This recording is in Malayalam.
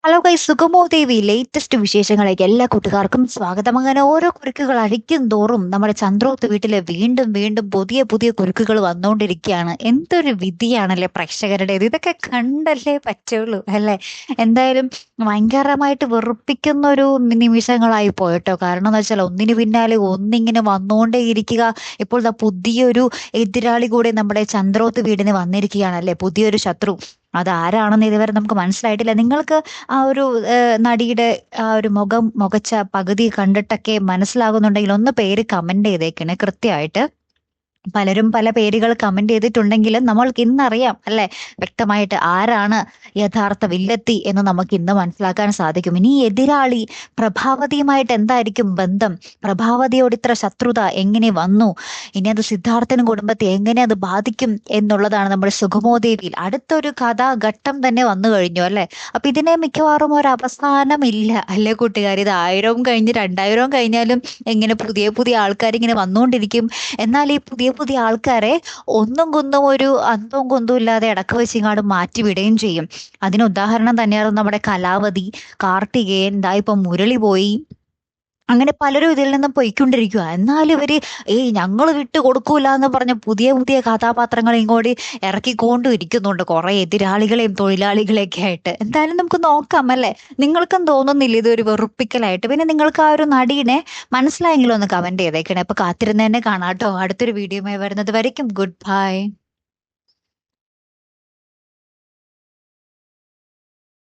ഹലോ ഗൈസ്, സുഗമോ ദേവി ലേറ്റസ്റ്റ് വിശേഷങ്ങളിലേക്ക് എല്ലാ കൂട്ടുകാർക്കും സ്വാഗതം. അങ്ങനെ ഓരോ കുരുക്കുകൾ അടിക്കും തോറും നമ്മുടെ ചന്ദ്രോത്ത് വീട്ടില് വീണ്ടും വീണ്ടും പുതിയ പുതിയ കുരുക്കുകൾ വന്നുകൊണ്ടിരിക്കുകയാണ്. എന്തൊരു വിധിയാണല്ലേ പ്രേക്ഷകരുടേത്! ഇതൊക്കെ കണ്ടല്ലേ പറ്റുള്ളൂ അല്ലേ? എന്തായാലും ഭയങ്കരമായിട്ട് വെറുപ്പിക്കുന്ന ഒരു നിമിഷങ്ങളായി പോയിട്ടോ. കാരണം എന്ന് വെച്ചാൽ ഒന്നിനു പിന്നാലെ ഒന്നിങ്ങനെ വന്നുകൊണ്ടേ ഇരിക്കുക. ഇപ്പോൾ ദാ പുതിയൊരു എതിരാളി കൂടെ നമ്മുടെ ചന്ദ്രോത്ത് വീടിന് വന്നിരിക്കുകയാണ് അല്ലേ, പുതിയൊരു ശത്രു. അതാരാണെന്ന് ഇതുവരെ നമുക്ക് മനസ്സിലായിട്ടില്ല. നിങ്ങൾക്ക് ആ ഒരു നടിയുടെ ആ ഒരു മുഖച്ച പകുതി കണ്ടിട്ടൊക്കെ മനസ്സിലാകുന്നുണ്ടെങ്കിൽ ഒന്ന് പേര് കമന്റ് ചെയ്തേക്കണേ കൃത്യമായിട്ട്. പലരും പല പേരുകൾ കമന്റ് ചെയ്തിട്ടുണ്ടെങ്കിലും നമ്മൾക്ക് ഇന്നറിയാം അല്ലെ, വ്യക്തമായിട്ട് ആരാണ് യഥാർത്ഥ വില്ലത്തി എന്ന് നമുക്ക് ഇന്ന് മനസ്സിലാക്കാൻ സാധിക്കും. ഇനി എതിരാളി പ്രഭാവതിയുമായിട്ട് എന്തായിരിക്കും ബന്ധം, പ്രഭാവതിയോട് ഇത്ര ശത്രുത എങ്ങനെ വന്നു, ഇനി അത് സിദ്ധാർത്ഥനും കുടുംബത്തെ എങ്ങനെ അത് ബാധിക്കും എന്നുള്ളതാണ് നമ്മുടെ സുഗമോദേവിയിൽ അടുത്തൊരു കഥാഘട്ടം തന്നെ വന്നു കഴിഞ്ഞു അല്ലെ. അപ്പൊ ഇതിനെ മിക്കവാറും ഒരു അവസാനമില്ല അല്ലെ കൂട്ടുകാർ. ഇത് 1000 കഴിഞ്ഞ് 2000 കഴിഞ്ഞാലും എങ്ങനെ പുതിയ പുതിയ ആൾക്കാർ ഇങ്ങനെ വന്നുകൊണ്ടിരിക്കും. എന്നാൽ ഈ പുതിയ പുതിയ ആൾക്കാരെ ഒന്നും കുന്നും ഒരു അന്തവും കുന്തവും ഇല്ലാതെ ഇടക്ക് വെച്ചിങ്ങാട് മാറ്റിവിടുകയും ചെയ്യും. അതിന് ഉദാഹരണം തന്നെയാണ് നമ്മുടെ കലാവതി, കാർത്തികേയൻ, ദാ ഇപ്പൊ മുരളി പോയി. അങ്ങനെ പലരും ഇതിൽ നിന്നും പൊയ്ക്കൊണ്ടിരിക്കുക. എന്നാലും ഇവര് ഞങ്ങൾ വിട്ടു കൊടുക്കൂല എന്ന് പറഞ്ഞ പുതിയ പുതിയ കഥാപാത്രങ്ങൾ ഇങ്ങോട്ട് ഇറക്കിക്കൊണ്ടും ഇരിക്കുന്നുണ്ട്, കുറെ എതിരാളികളെയും തൊഴിലാളികളെയൊക്കെ ആയിട്ട്. എന്തായാലും നമുക്ക് നോക്കാം അല്ലെ. നിങ്ങൾക്കും തോന്നുന്നില്ല ഇതൊരു വെറുപ്പിക്കലായിട്ട്? പിന്നെ നിങ്ങൾക്ക് ആ ഒരു നടീനെ മനസ്സിലായെങ്കിലും ഒന്ന് കമന്റ് ചെയ്തേക്കണേ. അപ്പൊ കാത്തിരുന്ന് തന്നെ കാണാട്ടോ. അടുത്തൊരു വീഡിയോയുമായി വരുന്നത് വരയ്ക്കും ഗുഡ് ബൈ.